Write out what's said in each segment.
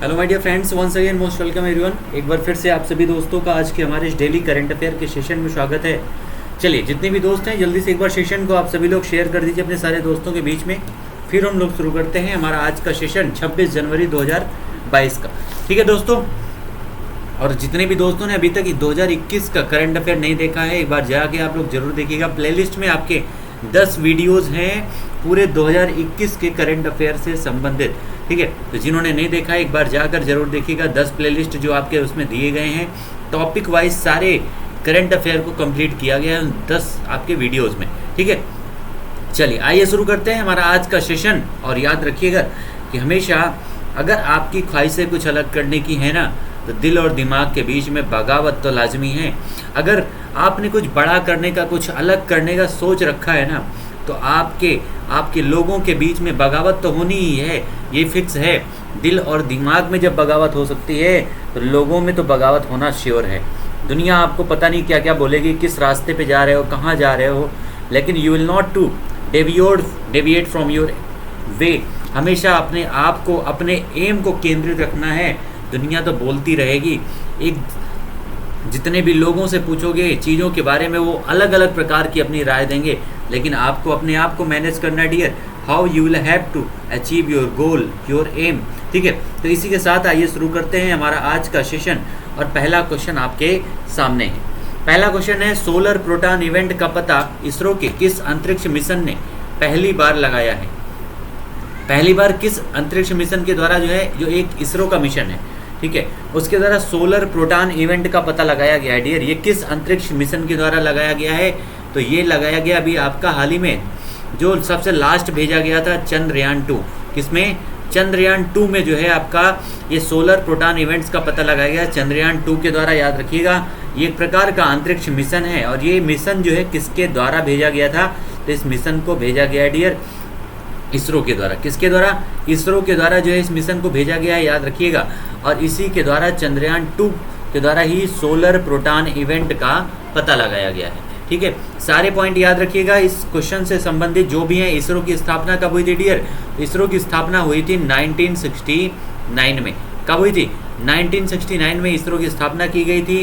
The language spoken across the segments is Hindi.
Hello my dear friends, once again most welcome everyone. एक बार फिर से आप सभी दोस्तों का आज के हमारे इस डेली करंट अफेयर के सेशन में स्वागत है। चलिए, जितने भी दोस्त हैं जल्दी से एक बार सेशन को आप सभी लोग शेयर कर दीजिए अपने सारे दोस्तों के बीच में। फिर हम लोग शुरू करते हैं हमारा आज का सेशन 26 जनवरी 2022 का। ठीक है दोस्तों, और जितने भी दोस्तों ने अभी तक 2021 का करंट अफेयर नहीं देखा है, एक बार जाके आप लोग जरूर देखिएगा। प्लेलिस्ट में आपके 10 वीडियोज़ हैं पूरे 2021 के करंट अफेयर से संबंधित। ठीक है, तो जिन्होंने नहीं देखा है एक बार जाकर जरूर देखिएगा। 10 प्लेलिस्ट जो आपके उसमें दिए गए हैं, टॉपिक वाइज सारे करंट अफेयर को कंप्लीट किया गया है 10 आपके वीडियोज़ में। ठीक है, चलिए आइए शुरू करते हैं हमारा आज का सेशन। और याद रखिएगा कि हमेशा अगर आपकी ख्वाहिशें कुछ अलग करने की है ना, तो दिल और दिमाग के बीच में बगावत तो लाजमी है। अगर आपने कुछ बड़ा करने का, कुछ अलग करने का सोच रखा है ना, तो आपके लोगों के बीच में बगावत तो होनी ही है, ये फिक्स है। दिल और दिमाग में जब बगावत हो सकती है तो लोगों में तो बगावत होना श्योर है। दुनिया आपको पता नहीं क्या क्या बोलेगी, किस रास्ते पे जा रहे हो, कहाँ जा रहे हो, लेकिन you will not to deviate from your way. हमेशा अपने आप को, अपने एम को केंद्रित रखना है। दुनिया तो बोलती रहेगी, जितने भी लोगों से पूछोगे चीज़ों के बारे में, वो अलग अलग प्रकार की अपनी राय देंगे, लेकिन आपको अपने आप को मैनेज करना dear. How you will have to achieve your goal, your aim. ठीक है, तो इसी के साथ आइए शुरू करते हैं हमारा आज का सेशन। और पहला क्वेश्चन आपके सामने है। पहला क्वेश्चन है, सोलर प्रोटॉन इवेंट का पता इसरो के किस अंतरिक्ष मिशन ने पहली बार लगाया है? पहली बार किस अंतरिक्ष मिशन के द्वारा जो एक इसरो का मिशन है, ठीक है, उसके द्वारा सोलर प्रोटॉन इवेंट का पता लगाया गया है डियर। ये किस अंतरिक्ष मिशन के द्वारा लगाया गया है? तो ये लगाया गया अभी आपका हाल ही में, जो सबसे लास्ट भेजा गया था चंद्रयान 2। किसमें? चंद्रयान 2 में जो है आपका ये सोलर प्रोटॉन इवेंट्स का पता लगाया गया चंद्रयान 2 के द्वारा। याद रखिएगा, ये एक प्रकार का अंतरिक्ष मिशन है, और ये मिशन जो है किसके द्वारा भेजा गया था? तो इस मिशन को भेजा गया है डियर इसरो के द्वारा। किसके द्वारा? इसरो के द्वारा जो है इस मिशन को भेजा गया है, याद रखिएगा। और इसी के द्वारा चंद्रयान 2 के द्वारा ही सोलर प्रोटॉन इवेंट का पता लगाया गया है। ठीक है, सारे पॉइंट याद रखिएगा। इस क्वेश्चन से संबंधित जो भी हैं, इसरो की स्थापना कब हुई थी डियर? इसरो की स्थापना हुई थी 1969 में। कब हुई थी? 1969 में इसरो की स्थापना की गई थी।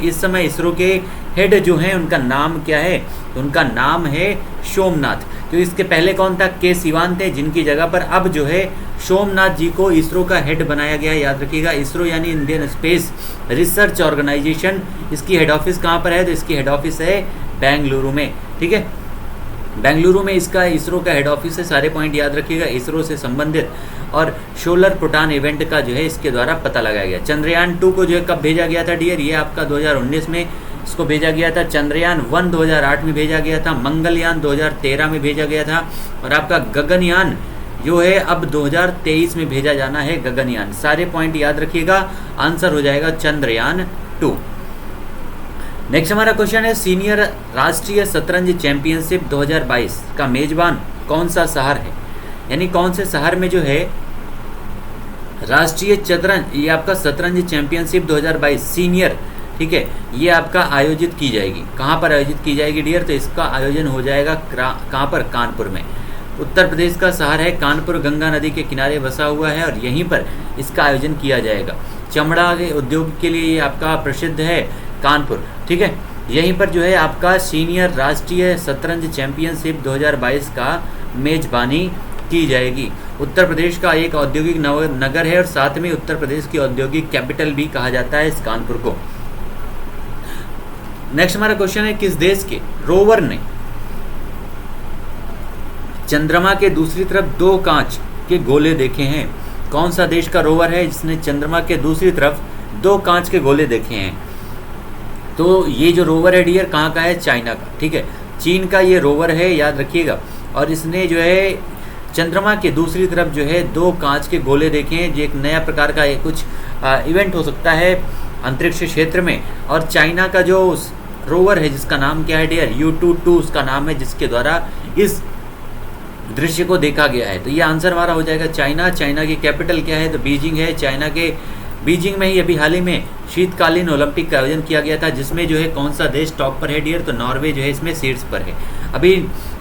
इस समय इसरो के हेड जो हैं उनका नाम क्या है? तो उनका नाम है सोमनाथ। तो इसके पहले कौन था? के सिवान थे, जिनकी जगह पर अब जो है सोमनाथ जी को इसरो का हेड बनाया गया है। याद रखिएगा, इसरो यानी इंडियन स्पेस रिसर्च ऑर्गेनाइजेशन, इसकी हेड ऑफिस कहाँ पर है? तो इसकी हेड ऑफिस है बेंगलुरु में। ठीक है, बेंगलुरु में इसका इसरो का हेड ऑफिस है। सारे पॉइंट याद रखिएगा इसरो से संबंधित। और सोलर प्रोटॉन इवेंट का जो है इसके द्वारा पता लगाया गया। चंद्रयान 2 को जो है कब भेजा गया था डियर? ये आपका 2019 में इसको भेजा गया था। चंद्रयान 1 2008 में भेजा गया था। मंगलयान 2013 में भेजा गया था। और आपका गगनयान जो है अब 2023 में भेजा जाना है, गगनयान। सारे पॉइंट याद रखिएगा, आंसर हो जाएगा चंद्रयान 2। नेक्स्ट हमारा क्वेश्चन है, सीनियर राष्ट्रीय शतरंज चैंपियनशिप 2022 का मेजबान कौन सा शहर है? यानी कौन से शहर में जो है राष्ट्रीय शतरंज, ये आपका शतरंज चैंपियनशिप 2022 सीनियर, ठीक है, ये आपका आयोजित की जाएगी। कहाँ पर आयोजित की जाएगी डियर? तो इसका आयोजन हो जाएगा कहाँ पर? कानपुर में। उत्तर प्रदेश का शहर है कानपुर, गंगा नदी के किनारे बसा हुआ है, और यहीं पर इसका आयोजन किया जाएगा। चमड़ा के उद्योग के लिए ये आपका प्रसिद्ध है कानपुर। ठीक है, यहीं पर जो है आपका सीनियर राष्ट्रीय शतरंज चैंपियनशिप 2022 का मेजबानी की जाएगी। उत्तर प्रदेश का एक औद्योगिक नगर है, और साथ में उत्तर प्रदेश की औद्योगिक कैपिटल भी कहा जाता है इस कानपुर को। नेक्स्ट हमारा क्वेश्चन है, किस देश के रोवर ने चंद्रमा के दूसरी तरफ 2 कांच के गोले देखे हैं? कौन सा देश का रोवर है जिसने चंद्रमा के दूसरी तरफ 2 कांच के गोले देखे हैं? तो ये जो रोवर है डियर कहाँ का है? चाइना का। ठीक है, चीन का ये रोवर है, याद रखिएगा। और इसने जो है चंद्रमा के दूसरी तरफ जो है 2 कांच के गोले देखे हैं, जो एक नया प्रकार का कुछ इवेंट हो सकता है अंतरिक्ष क्षेत्र में। और चाइना का जो रोवर है जिसका नाम क्या है डियर? U22 उसका नाम है, जिसके द्वारा इस दृश्य को देखा गया है। तो ये आंसर हमारा हो जाएगा चाइना। चाइना की कैपिटल क्या है? तो बीजिंग है। चाइना के बीजिंग में ही अभी हाल ही में शीतकालीन ओलंपिक का आयोजन किया गया था, जिसमें जो है कौन सा देश टॉप पर है डियर? तो नॉर्वे जो है इसमें शीर्ष पर है। अभी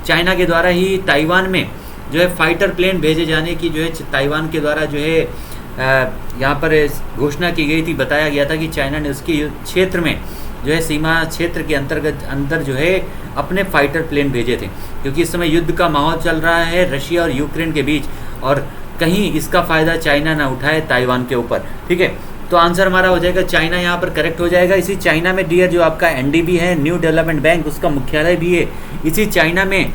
चाइना के द्वारा ही ताइवान में जो है फाइटर प्लेन भेजे जाने की जो है ताइवान के द्वारा जो है यहाँ पर घोषणा की गई थी, बताया गया था कि चाइना ने उसके क्षेत्र में जो है सीमा क्षेत्र के अंदर जो है अपने फाइटर प्लेन भेजे थे, क्योंकि इस समय युद्ध का माहौल चल रहा है रशिया और यूक्रेन के बीच, और कहीं इसका फ़ायदा चाइना ना उठाए ताइवान के ऊपर। ठीक है, तो आंसर हमारा हो जाएगा चाइना, यहाँ पर करेक्ट हो जाएगा। इसी चाइना में डियर जो आपका एनडीबी है, न्यू डेवलपमेंट बैंक, उसका मुख्यालय भी है इसी चाइना में।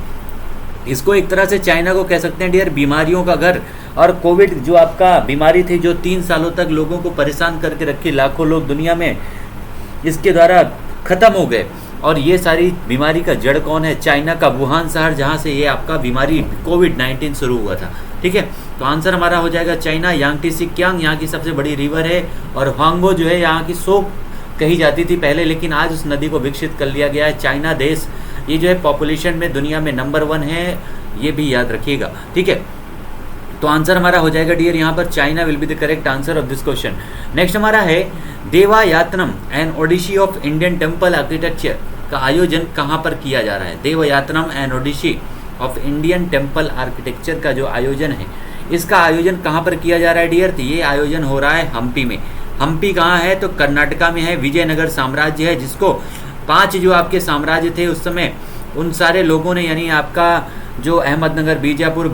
इसको एक तरह से चाइना को कह सकते हैं डियर बीमारियों का घर। और कोविड जो आपका बीमारी थी जो 3 सालों तक लोगों को परेशान करके रखी, लाखों लोग दुनिया में इसके द्वारा ख़त्म हो गए। और ये सारी बीमारी का जड़ कौन है? चाइना का वुहान शहर, जहाँ से ये आपका बीमारी कोविड-19 शुरू हुआ था। ठीक है, तो आंसर हमारा हो जाएगा चाइना। यांगटी सिक्यांग यहाँ की सबसे बड़ी रिवर है, और ह्वांगबो जो है यहाँ की सोक कही जाती थी पहले, लेकिन आज उस नदी को विकसित कर लिया गया है। चाइना देश ये जो है पॉपुलेशन में दुनिया में नंबर 1 है, ये भी याद रखिएगा। ठीक है, तो आंसर हमारा हो जाएगा डियर यहाँ पर China will be the correct answer of this question. Next हमारा है Devayatanam and Odyssey of Indian temple architecture का आयोजन कहाँ पर किया जा रहा है? Devayatanam and Odyssey of Indian temple architecture का जो आयोजन है, इसका आयोजन कहाँ पर किया जा रहा है डियर? तो ये आयोजन हो रहा है हम्पी में। हम्पी कहाँ है? तो कर्नाटका में है। विजयनगर साम्राज्य है, जिसको 5 जो आपके साम्राज्य थे उस समय, उन सारे लोगों ने, यानी आपका जो अहमदनगर, बीजापुर,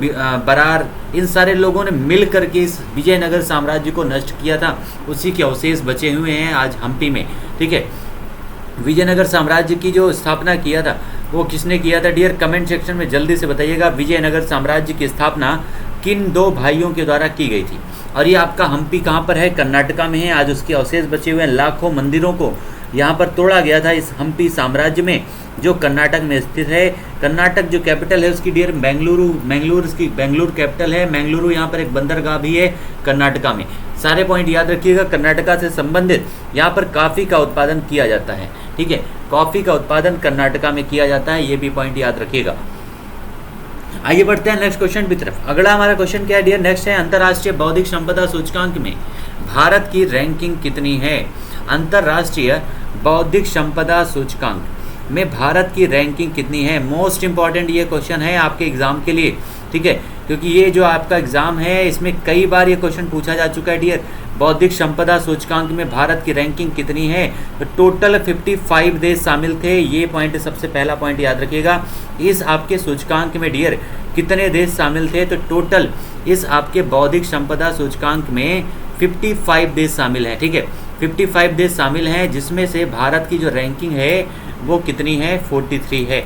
बरार, इन सारे लोगों ने मिल करके इस विजयनगर साम्राज्य को नष्ट किया था। उसी के अवशेष बचे हुए हैं आज हम्पी में। ठीक है, विजयनगर साम्राज्य की जो स्थापना किया था वो किसने किया था डियर? कमेंट सेक्शन में जल्दी से बताइएगा। विजयनगर साम्राज्य की स्थापना किन 2 भाइयों के द्वारा की गई थी? और ये आपका हम्पी कहाँ पर है? कर्नाटका में है। आज उसके अवशेष बचे हुए हैं। लाखों मंदिरों को यहाँ पर तोड़ा गया था इस हम्पी साम्राज्य में, जो कर्नाटक में स्थित है। कर्नाटक जो कैपिटल है उसकी डियर बेंगलुरु कैपिटल है। बेंगलुरु यहाँ पर एक बंदरगाह भी है कर्नाटका में। सारे पॉइंट याद रखिएगा। कर्नाटका से संबंधित यहाँ पर कॉफ़ी का उत्पादन किया जाता है। ठीक है, कॉफ़ी का उत्पादन कर्नाटका में किया जाता है, ये भी पॉइंट याद रखिएगा। आइए बढ़ते हैं नेक्स्ट क्वेश्चन की तरफ। अगला हमारा क्वेश्चन क्या है डियर? नेक्स्ट है अंतर्राष्ट्रीय बौद्धिक संपदा सूचकांक में भारत की रैंकिंग कितनी है? अंतर्राष्ट्रीय बौद्धिक संपदा सूचकांक में भारत की रैंकिंग कितनी है? मोस्ट इंपॉर्टेंट ये क्वेश्चन है आपके एग्जाम के लिए। ठीक है, क्योंकि ये जो आपका एग्जाम है इसमें कई बार ये क्वेश्चन पूछा जा चुका है डियर। बौद्धिक संपदा सूचकांक में भारत की रैंकिंग कितनी है? तो टोटल 55 देश शामिल थे। ये पॉइंट सबसे पहला पॉइंट याद रखिएगा। इस आपके सूचकांक में डियर कितने देश शामिल थे? तो टोटल इस आपके बौद्धिक संपदा सूचकांक में 55 देश शामिल हैं। ठीक है, 55 देश शामिल हैं, जिसमें से भारत की जो रैंकिंग है वो कितनी है? 43 है।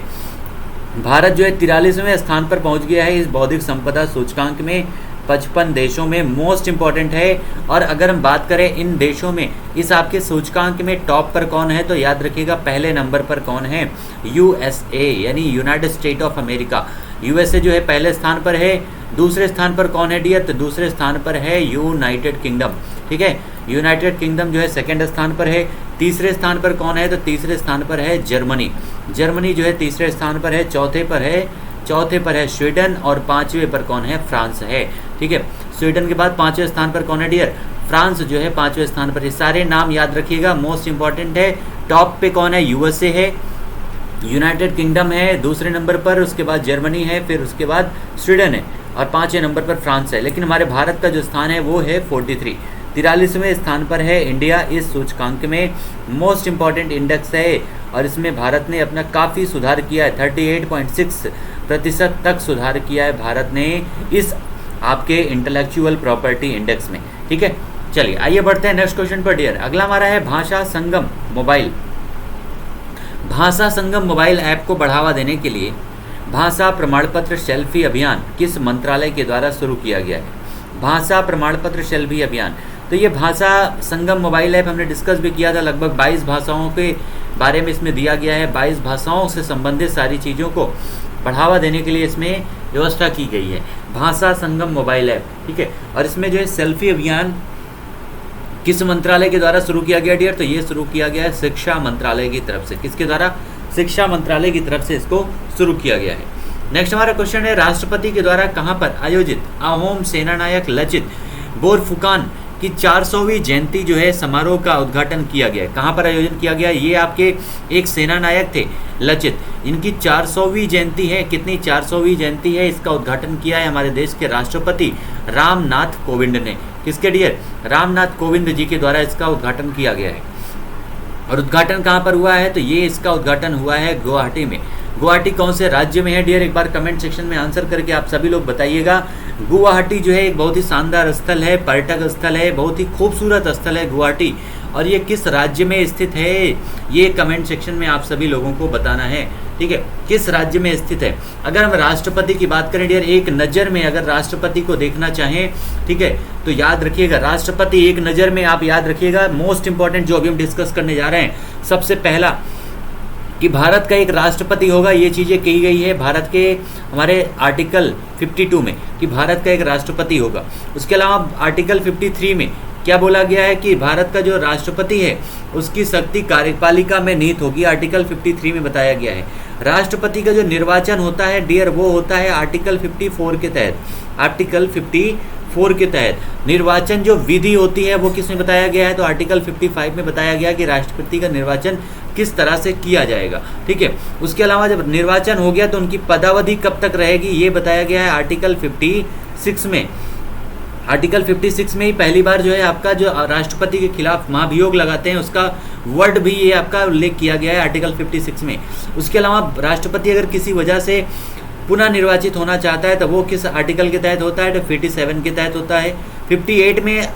भारत जो है 43वें स्थान पर पहुंच गया है इस बौद्धिक संपदा सूचकांक में। 55 देशों में मोस्ट इंपॉर्टेंट है। और अगर हम बात करें इन देशों में, इस आपके सूचकांक में टॉप पर कौन है? तो याद रखिएगा पहले नंबर पर कौन है? यूएसए, यानी United state of America. USA जो है पहले स्थान पर है। दूसरे स्थान पर कौन है डियर? तो दूसरे स्थान पर है यूनाइटेड किंगडम। ठीक है, यूनाइटेड किंगडम जो है सेकंड स्थान पर है। तीसरे स्थान पर कौन है? तो तीसरे स्थान पर है जर्मनी। जर्मनी जो है तीसरे स्थान पर है। चौथे पर है स्वीडन, और 5वें पर कौन है? फ्रांस है। ठीक है, स्वीडन के बाद 5वें स्थान पर कौन है डियर? फ्रांस जो है 5वें स्थान पर। ये सारे नाम याद रखिएगा, मोस्ट इंपॉर्टेंट है। टॉप पे कौन है? यूएसए है, यूनाइटेड किंगडम है दूसरे नंबर पर, उसके बाद जर्मनी है, फिर उसके बाद स्वीडन है, और 5वें नंबर पर फ्रांस है। लेकिन हमारे भारत का जो स्थान है वो है 43वें स्थान पर है इंडिया इस सूचकांक में। मोस्ट इंपॉर्टेंट इंडेक्स है, और इसमें भारत ने अपना काफ़ी सुधार किया है। 38.6% तक सुधार किया है भारत ने इस आपके इंटेलेक्चुअल प्रॉपर्टी इंडेक्स में। ठीक है, चलिए आइए बढ़ते हैं नेक्स्ट क्वेश्चन पर डियर। अगला हमारा है भाषा संगम मोबाइल। भाषा संगम मोबाइल ऐप को बढ़ावा देने के लिए भाषा प्रमाण पत्र सेल्फी अभियान किस मंत्रालय के द्वारा शुरू किया गया है? भाषा प्रमाण पत्र सेल्फी अभियान। तो ये भाषा संगम मोबाइल ऐप हमने डिस्कस भी किया था। लगभग 22 भाषाओं के बारे में इसमें दिया गया है। 22 भाषाओं से संबंधित सारी चीज़ों को बढ़ावा देने के लिए इसमें व्यवस्था की गई है, भाषा संगम मोबाइल ऐप। ठीक है, और इसमें जो है सेल्फी अभियान किस मंत्रालय के द्वारा शुरू किया गया डियर? तो ये शुरू किया गया है शिक्षा मंत्रालय की तरफ से। किसके द्वारा? शिक्षा मंत्रालय की तरफ से इसको शुरू किया गया है। नेक्स्ट हमारा क्वेश्चन है राष्ट्रपति के द्वारा कहाँ पर आयोजित अहोम सेनानायक लचित बोरफुकान की 400वीं जयंती जो है समारोह का उद्घाटन किया गया है? कहाँ पर आयोजन किया गया? ये आपके एक सेनानायक थे लचित, इनकी 400वीं जयंती है। कितनी? 400वीं जयंती है। इसका उद्घाटन किया है हमारे देश के राष्ट्रपति रामनाथ कोविंद ने। किसके डियर? रामनाथ कोविंद जी के द्वारा इसका उद्घाटन किया गया है। और उद्घाटन कहाँ पर हुआ है? तो ये इसका उद्घाटन हुआ है गुवाहाटी में। गुवाहाटी कौन से राज्य में है डियर? एक बार कमेंट सेक्शन में आंसर करके आप सभी लोग बताइएगा। गुवाहाटी जो है एक बहुत ही शानदार स्थल है, पर्यटक स्थल है, बहुत ही खूबसूरत स्थल है गुवाहाटी। और ये किस राज्य में स्थित है, ये कमेंट सेक्शन में आप सभी लोगों को बताना है। ठीक है, किस राज्य में स्थित है। अगर हम राष्ट्रपति की बात करें डियर, एक नज़र में अगर राष्ट्रपति को देखना चाहें, ठीक है, तो याद रखिएगा राष्ट्रपति एक नज़र में आप याद रखिएगा। मोस्ट इंपॉर्टेंट जो अभी हम डिस्कस करने जा रहे हैं, सबसे पहला कि भारत का एक राष्ट्रपति होगा, ये चीज़ें कही गई है भारत के हमारे आर्टिकल 52 में कि भारत का एक राष्ट्रपति होगा। उसके अलावा आर्टिकल 53 में क्या बोला गया है कि भारत का जो राष्ट्रपति है उसकी शक्ति कार्यपालिका में निहित होगी, आर्टिकल 53 में बताया गया है। राष्ट्रपति का जो निर्वाचन होता है डियर वो होता है आर्टिकल 54 के तहत। आर्टिकल 54 के तहत निर्वाचन जो विधि होती है वो किसमें बताया गया है? तो आर्टिकल 55 में बताया गया कि राष्ट्रपति का निर्वाचन किस तरह से किया जाएगा। ठीक है, उसके अलावा जब निर्वाचन हो गया तो उनकी पदावधि कब तक रहेगी ये बताया गया है आर्टिकल 56 में। आर्टिकल 56 में ही पहली बार जो है आपका जो राष्ट्रपति के खिलाफ महाभियोग लगाते हैं उसका वर्ड भी ये आपका उल्लेख किया गया है आर्टिकल 56 में। उसके अलावा राष्ट्रपति अगर किसी वजह से पुनः निर्वाचित होना चाहता है तो वो किस आर्टिकल के तहत होता है? तो 57 के तहत होता है। 58 में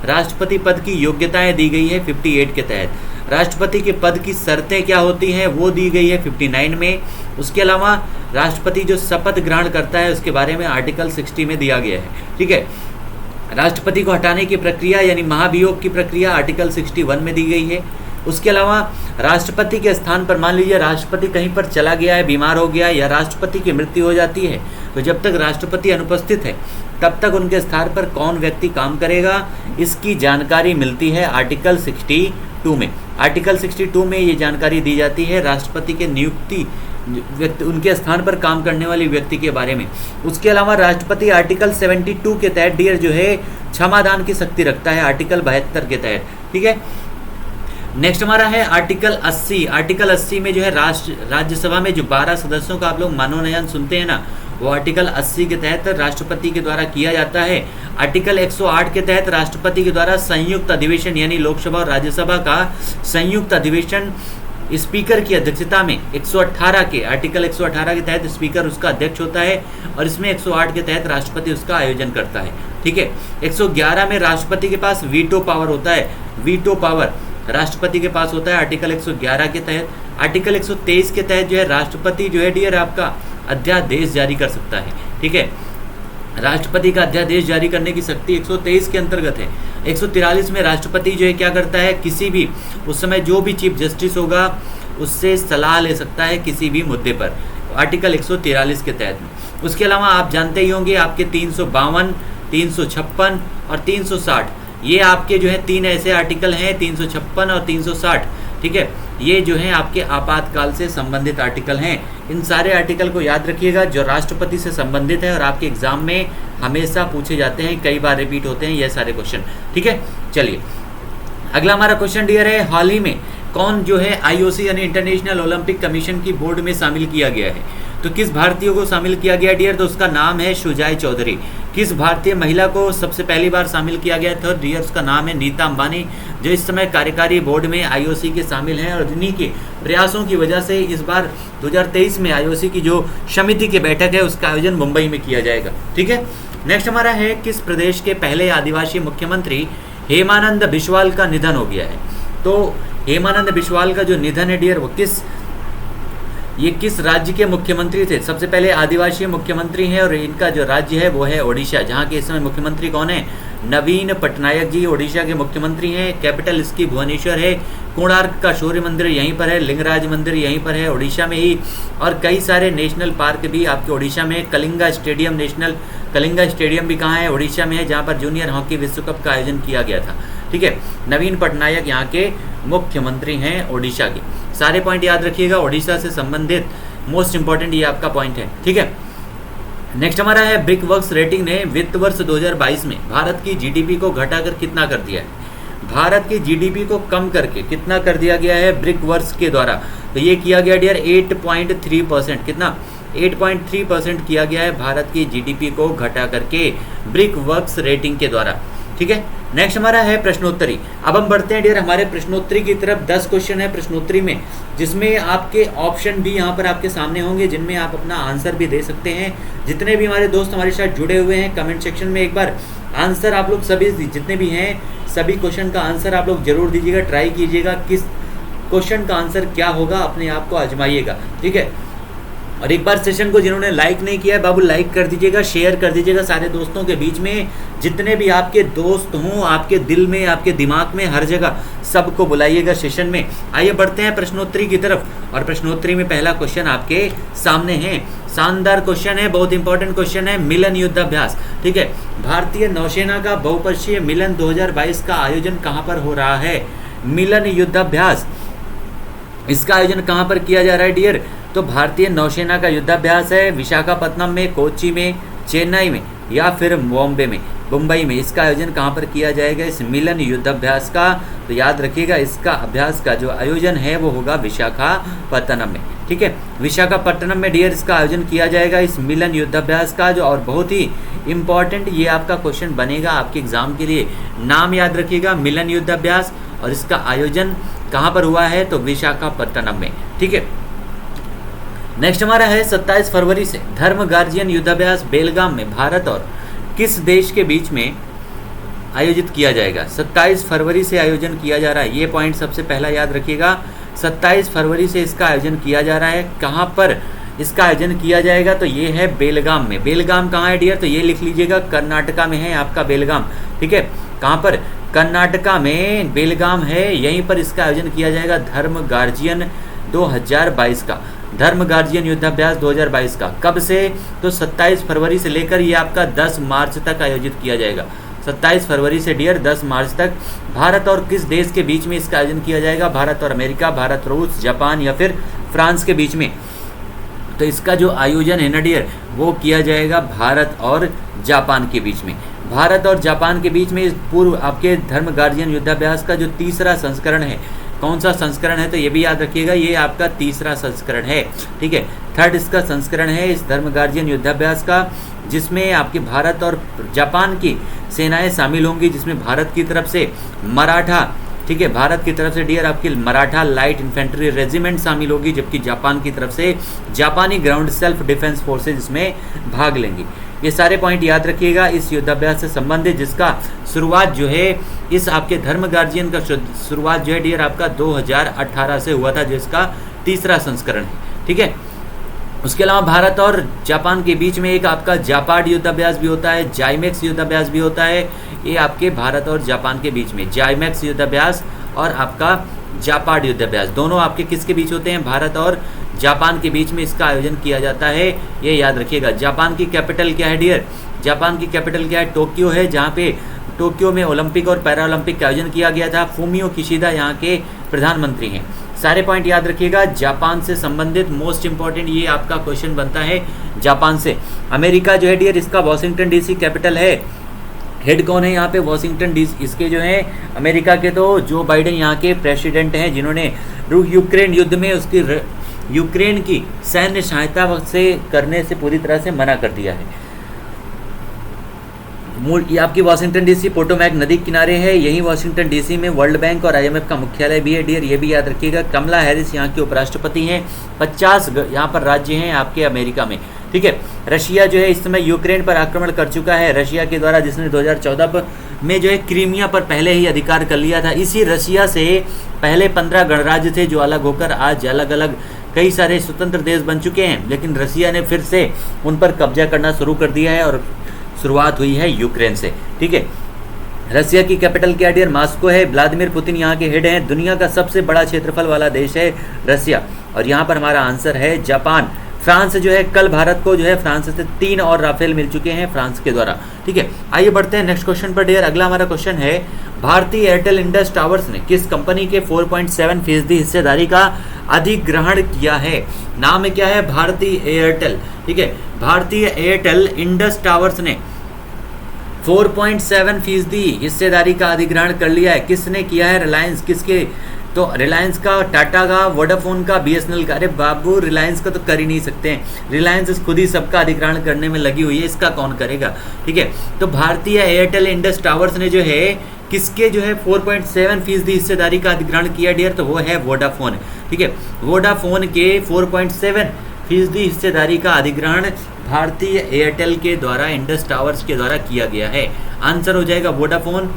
राष्ट्रपति पद की योग्यताएं दी गई है 58 के तहत। राष्ट्रपति के पद की शर्तें क्या होती हैं वो दी गई है 59 में। उसके अलावा राष्ट्रपति जो शपथ ग्रहण करता है उसके बारे में आर्टिकल 60 में दिया गया है। ठीक है, राष्ट्रपति को हटाने की प्रक्रिया यानी महाभियोग की प्रक्रिया आर्टिकल 61 में दी गई है। उसके अलावा राष्ट्रपति के स्थान पर मान लीजिए राष्ट्रपति कहीं पर चला गया है, बीमार हो गया या राष्ट्रपति की मृत्यु हो जाती है, तो जब तक राष्ट्रपति अनुपस्थित है तब तक उनके स्थान पर कौन व्यक्ति काम करेगा, इसकी जानकारी मिलती है आर्टिकल 62 में। आर्टिकल 62 में ये जानकारी दी जाती है राष्ट्रपति के नियुक्ति व्यक्ति उनके स्थान पर काम करने वाले व्यक्ति के बारे में। उसके अलावा राष्ट्रपति आर्टिकल 72 के तहत डियर जो है क्षमादान की शक्ति रखता है आर्टिकल 72 के तहत। ठीक है, नेक्स्ट हमारा है आर्टिकल 80। आर्टिकल 80 में जो है राज्यसभा में जो 12 सदस्यों का आप लोग मनोनयन सुनते हैं ना, वो आर्टिकल 80 के तहत राष्ट्रपति के द्वारा किया जाता है। आर्टिकल 108 के तहत राष्ट्रपति के द्वारा संयुक्त अधिवेशन यानी लोकसभा और राज्यसभा का संयुक्त अधिवेशन स्पीकर की अध्यक्षता में 118 के आर्टिकल 118 के तहत स्पीकर उसका अध्यक्ष होता है और इसमें 108 के तहत राष्ट्रपति उसका आयोजन करता है। ठीक है, 111 में राष्ट्रपति के पास वीटो पावर होता है। वीटो पावर राष्ट्रपति के पास होता है आर्टिकल 111 के तहत। आर्टिकल 123 के तहत जो है राष्ट्रपति जो है डियर आपका अध्यादेश जारी कर सकता है। ठीक है, राष्ट्रपति का अध्यादेश जारी करने की शक्ति 123 के अंतर्गत है। 143 में राष्ट्रपति जो है क्या करता है, किसी भी उस समय जो भी चीफ जस्टिस होगा उससे सलाह ले सकता है किसी भी मुद्दे पर, आर्टिकल 143 के तहत। उसके अलावा आप जानते ही होंगे आपके 352, 356 और 360 ये आपके जो है 3 ऐसे आर्टिकल हैं, 356 और 360। ठीक है, ये जो हैं आपके आपातकाल से संबंधित आर्टिकल हैं। इन सारे आर्टिकल को याद रखिएगा जो राष्ट्रपति से संबंधित है और आपके एग्जाम में हमेशा पूछे जाते हैं, कई बार रिपीट होते हैं ये सारे क्वेश्चन। ठीक है, चलिए अगला हमारा क्वेश्चन डियर है, हाल ही में कौन जो है IOC यानी इंटरनेशनल ओलंपिक कमीशन की बोर्ड में शामिल किया गया है? तो किस भारतीय को शामिल किया गया डियर? तो उसका नाम है शुजाई चौधरी। किस भारतीय महिला को सबसे पहली बार शामिल किया गया था डियर? उसका नाम है नीता अंबानी, जो इस समय कार्यकारी बोर्ड में IOC के शामिल हैं और इन्हीं के प्रयासों की वजह से इस बार 2023 में IOC की जो समिति की बैठक है उसका आयोजन मुंबई में किया जाएगा। ठीक है, नेक्स्ट हमारा है किस प्रदेश के पहले आदिवासी मुख्यमंत्री हेमानंद बिस्वाल का निधन हो गया है? तो हेमानंद बिस्वाल का जो निधन है डियर वो किस राज्य के मुख्यमंत्री थे? सबसे पहले आदिवासी मुख्यमंत्री हैं और इनका जो राज्य है वो है ओडिशा, जहाँ के इस समय मुख्यमंत्री कौन है? नवीन पटनायक जी ओडिशा के मुख्यमंत्री हैं। कैपिटल इसकी भुवनेश्वर है। कोणार्क का सूर्य मंदिर यहीं पर है, लिंगराज मंदिर यहीं पर है ओडिशा में ही, और कई सारे नेशनल पार्क भी आपके ओडिशा में। कलिंगा स्टेडियम भी कहाँ है? ओडिशा में है, जहाँ पर जूनियर हॉकी विश्व कप का आयोजन किया गया था। ठीक है, नवीन पटनायक यहाँ के मुख्यमंत्री हैं ओडिशा के। सारे पॉइंट याद रखिएगा, ओडिशा से संबंधित मोस्ट इंपॉर्टेंट ये आपका पॉइंट है। ठीक है, नेक्स्ट हमारा है ब्रिकवर्क्स रेटिंग ने वित्त वर्ष 2022 में भारत की GDP को घटाकर कितना कर दिया है? भारत की GDP को कम करके कितना कर दिया गया है ब्रिकवर्क्स के द्वारा? तो ये किया गया डियर 8.3%। कितना? 8.3% किया गया है भारत की जीडीपी को घटा करके ब्रिक वर्क्स रेटिंग के द्वारा। ठीक है, नेक्स्ट हमारा है प्रश्नोत्तरी। अब हम बढ़ते हैं डियर हमारे प्रश्नोत्तरी की तरफ। 10 क्वेश्चन है प्रश्नोत्तरी में, जिसमें आपके ऑप्शन भी यहाँ पर आपके सामने होंगे, जिनमें आप अपना आंसर भी दे सकते हैं। जितने भी हमारे दोस्त हमारे साथ जुड़े हुए हैं, कमेंट सेक्शन में एक बार आंसर आप लोग सभी जितने भी हैं सभी क्वेश्चन का आंसर आप लोग जरूर दीजिएगा, ट्राई कीजिएगा किस क्वेश्चन का आंसर क्या होगा, अपने आप को आजमाइएगा। ठीक है, और एक बार सेशन को जिन्होंने लाइक नहीं किया है बाबू लाइक कर दीजिएगा, शेयर कर दीजिएगा सारे दोस्तों के बीच में। जितने भी आपके दोस्त हों, आपके दिल में, आपके दिमाग में, हर जगह सबको बुलाइएगा सेशन में। आइए बढ़ते हैं प्रश्नोत्तरी की तरफ, और प्रश्नोत्तरी में पहला क्वेश्चन आपके सामने है। शानदार क्वेश्चन है, बहुत इंपॉर्टेंट क्वेश्चन है। मिलन युद्धाभ्यास। ठीक है, भारतीय नौसेना का बहुपक्षीय मिलन 2022 का आयोजन कहाँ पर हो रहा है? मिलन युद्धाभ्यास, इसका आयोजन कहाँ पर किया जा रहा है डियर? तो भारतीय नौसेना का युद्धाभ्यास है विशाखापत्तनम में, कोच्चि में, चेन्नई में या फिर बॉम्बे में, मुंबई में। इसका आयोजन कहाँ पर किया जाएगा इस मिलन युद्धाभ्यास का? तो याद रखिएगा इसका अभ्यास का जो आयोजन है वो होगा विशाखापत्तनम में। ठीक है, विशाखापट्टनम में डियर इसका आयोजन किया जाएगा इस मिलन युद्धाभ्यास का, जो और बहुत ही इंपॉर्टेंट ये आपका क्वेश्चन बनेगा आपके एग्जाम के लिए। नाम याद रखिएगा मिलन युद्धाभ्यास, और इसका आयोजन कहाँ पर हुआ है? तो विशाखापट्टनम में। ठीक है, नेक्स्ट हमारा है 27 फरवरी से धर्म गार्जियन युद्धाभ्यास बेलगाम में भारत और किस देश के बीच में आयोजित किया जाएगा? 27 फरवरी से आयोजन किया जा रहा है, ये पॉइंट सबसे पहला याद रखिएगा। 27 फरवरी से इसका आयोजन किया जा रहा है। कहाँ पर इसका आयोजन किया जाएगा? तो ये है बेलगाम में। बेलगाम कहाँ है डियर? तो ये लिख लीजिएगा, कर्नाटका में है आपका बेलगाम। ठीक है, कहाँ पर? कर्नाटका में बेलगाम है, यहीं पर इसका आयोजन किया जाएगा धर्म गार्जियन 2022 का। धर्म गार्जियन युद्धाभ्यास 2022 का कब से? तो 27 फरवरी से लेकर ये आपका 10 मार्च तक आयोजित किया जाएगा। 27 फरवरी से डियर 10 मार्च तक भारत और किस देश के बीच में इसका आयोजन किया जाएगा? भारत और अमेरिका, भारत रूस, जापान या फिर फ्रांस के बीच में। तो इसका जो आयोजन है ना डियर वो किया जाएगा भारत और जापान के बीच में। भारत और जापान के बीच में पूर्व आपके धर्म गार्जियन युद्धाभ्यास का जो तीसरा संस्करण है, कौन सा संस्करण है? तो ये भी याद रखिएगा, ये आपका तीसरा संस्करण है। ठीक है, थर्ड इसका संस्करण है इस धर्म गार्जियन युद्धाभ्यास का, जिसमें आपके भारत और जापान की सेनाएं शामिल होंगी, जिसमें भारत की तरफ से मराठा, ठीक है, भारत की तरफ से डियर आपकी मराठा लाइट इन्फेंट्री रेजिमेंट शामिल होगी, जबकि जापान की तरफ से जापानी ग्राउंड सेल्फ डिफेंस फोर्सेज इसमें भाग लेंगी। ये सारे पॉइंट याद रखिएगा इस युद्धाभ्यास से संबंधित, जिसका शुरुआत जो है इस आपके धर्म गार्जियन का शुरुआत जो है डियर आपका 2018 से हुआ था, जिसका तीसरा संस्करण है। ठीक है, उसके अलावा भारत और जापान के बीच में एक आपका जापाड युद्धाभ्यास भी होता है, जाइमेक्स युद्धाभ्यास भी होता है। ये आपके भारत और जापान के बीच में जाइमेक्स युद्धाभ्यास और आपका जापाड युद्धाभ्यास दोनों आपके किसके बीच होते हैं? भारत और जापान के बीच में इसका आयोजन किया जाता है, ये याद रखिएगा। जापान की कैपिटल क्या है डियर? जापान की कैपिटल क्या है? टोक्यो है, जहाँ पे टोक्यो में ओलंपिक और पैरा ओलंपिक का आयोजन किया गया था। फूमियो किशिदा यहाँ के प्रधानमंत्री हैं। सारे पॉइंट याद रखिएगा। जापान से संबंधित मोस्ट इंपॉर्टेंट ये आपका क्वेश्चन बनता है जापान से। अमेरिका जो है डियर इसका वॉशिंगटन डीसी कैपिटल है। हेड कौन है यहाँ पे? Washington DC. इसके जो है अमेरिका के तो जो बाइडेन यहाँ के प्रेसिडेंट हैं, जिन्होंने यूक्रेन युद्ध में उसकी यूक्रेन की सैन्य सहायता से करने से पूरी तरह से मना कर दिया है। ये आपकी वॉशिंगटन डीसी पोटोमैक नदी किनारे है। यही वॉशिंगटन डीसी में वर्ल्ड बैंक और आईएमएफ का मुख्यालय भी है डियर, ये भी याद रखिएगा। कमला हैरिस यहाँ के उपराष्ट्रपति हैं। 50 यहाँ पर राज्य हैं आपके अमेरिका में। ठीक है, रशिया जो है इस समय यूक्रेन पर आक्रमण कर चुका है, रशिया के द्वारा, जिसने 2014 में जो है क्रीमिया पर पहले ही अधिकार कर लिया था। इसी रशिया से पहले 15 गणराज्य थे जो अलग होकर आज अलग अलग कई सारे स्वतंत्र देश बन चुके हैं, लेकिन रशिया ने फिर से उन पर कब्जा करना शुरू कर दिया है और शुरुआत हुई है यूक्रेन से। ठीक है, रशिया की कैपिटल क्या डियर? मॉस्को है। व्लादिमीर पुतिन यहाँ के हेड हैं। दुनिया का सबसे बड़ा क्षेत्रफल वाला देश है रशिया, और यहाँ पर हमारा आंसर है जापान। फ्रांस जो है कल भारत को जो है फ्रांस से 3 और राफेल मिल चुके हैं फ्रांस के द्वारा। ठीक है, आइए बढ़ते हैं नेक्स्ट क्वेश्चन पर डियर। अगला हमारा क्वेश्चन है भारतीय एयरटेल इंडस टावर्स ने किस कंपनी के 4.7% हिस्सेदारी का अधिग्रहण किया है? नाम क्या है? भारतीय एयरटेल। ठीक है, भारतीय एयरटेल इंडस टावर्स ने 4.7% हिस्सेदारी का अधिग्रहण कर लिया है। किसने किया है? रिलायंस। किसके तो रिलायंस का, टाटा का, वोडाफोन का, बीएसएनएल का, अरे बाबू रिलायंस का तो कर ही नहीं सकते हैं, रिलायंस खुद ही सबका अधिग्रहण करने में लगी हुई है, इसका कौन करेगा, ठीक है। तो भारतीय एयरटेल इंडस टावर्स ने जो है किसके जो है 4.7% हिस्सेदारी का अधिग्रहण किया डियर, तो वो है वोडाफोन, ठीक है। वोडाफोन के 4.7% हिस्सेदारी का अधिग्रहण भारतीय एयरटेल के द्वारा इंडस टावर्स के द्वारा किया गया है। आंसर हो जाएगा वोडाफोन,